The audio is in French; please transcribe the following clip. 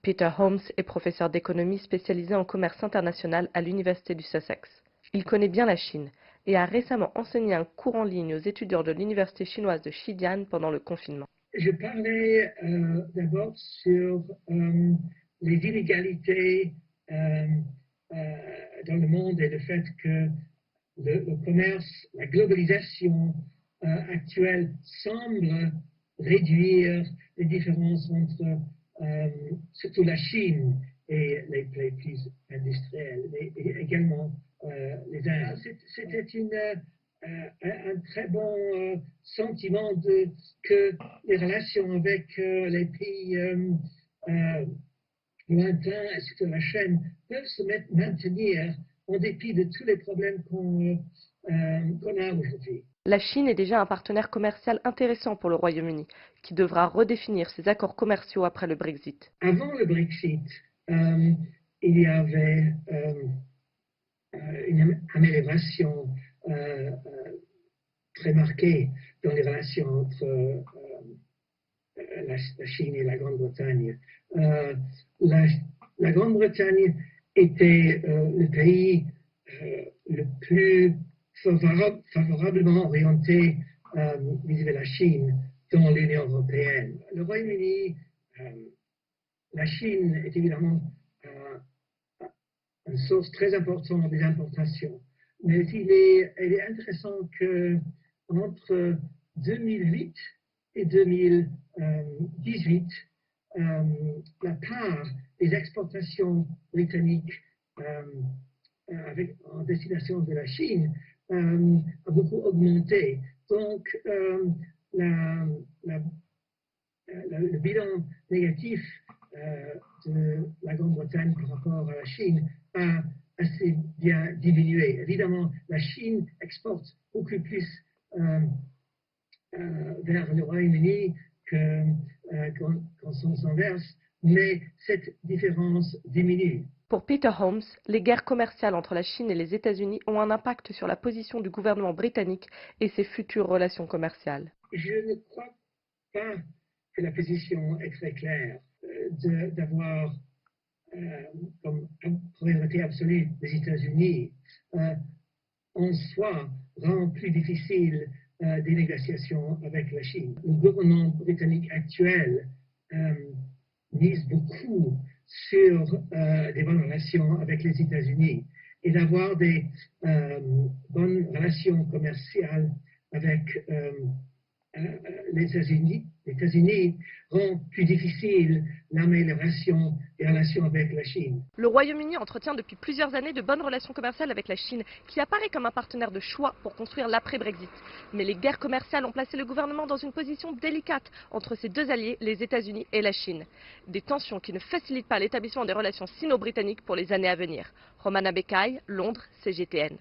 Peter Holmes est professeur d'économie spécialisé en commerce international à l'Université du Sussex. Il connaît bien la Chine et a récemment enseigné un cours en ligne aux étudiants de l'université chinoise de Xidian pendant le confinement. Je parlais d'abord sur les inégalités dans le monde et le fait que le commerce, la globalisation actuelle semble réduire les différences entre surtout la Chine et les pays plus industriels, et également les Indes. C'était un très bon sentiment que les relations avec les pays lointains et surtout la Chine peuvent se maintenir en dépit de tous les problèmes qu'on a aujourd'hui. La Chine est déjà un partenaire commercial intéressant pour le Royaume-Uni, qui devra redéfinir ses accords commerciaux après le Brexit. Avant le Brexit, il y avait une amélioration très marquée dans les relations entre la Chine et la Grande-Bretagne. La Grande-Bretagne était le pays le plus favorablement orienté vis-à-vis de la Chine dans l'Union européenne. Le Royaume-Uni, la Chine est évidemment une source très importante des importations. Mais il est intéressant qu'entre 2008 et 2018, la part des exportations britanniques en destination de la Chine a beaucoup augmenté. Donc, le bilan négatif de la Grande-Bretagne par rapport à la Chine a assez bien diminué. Évidemment, la Chine exporte beaucoup plus vers le Royaume-Uni qu'en sens inverse, mais cette différence diminue. Pour Peter Holmes, les guerres commerciales entre la Chine et les États-Unis ont un impact sur la position du gouvernement britannique et ses futures relations commerciales. Je ne crois pas que la position est très claire d'avoir comme priorité absolue les États-Unis en soi rend plus difficile des négociations avec la Chine. Le gouvernement britannique actuel mise beaucoup sur des bonnes relations avec les États-Unis et d'avoir des bonnes relations commerciales avec les États-Unis rend plus difficile l'amélioration des relations avec la Chine. Le Royaume-Uni entretient depuis plusieurs années de bonnes relations commerciales avec la Chine, qui apparaît comme un partenaire de choix pour construire l'après-Brexit. Mais les guerres commerciales ont placé le gouvernement dans une position délicate entre ses deux alliés, les États-Unis et la Chine. Des tensions qui ne facilitent pas l'établissement des relations sino-britanniques pour les années à venir. Romana Becaille, Londres, CGTN.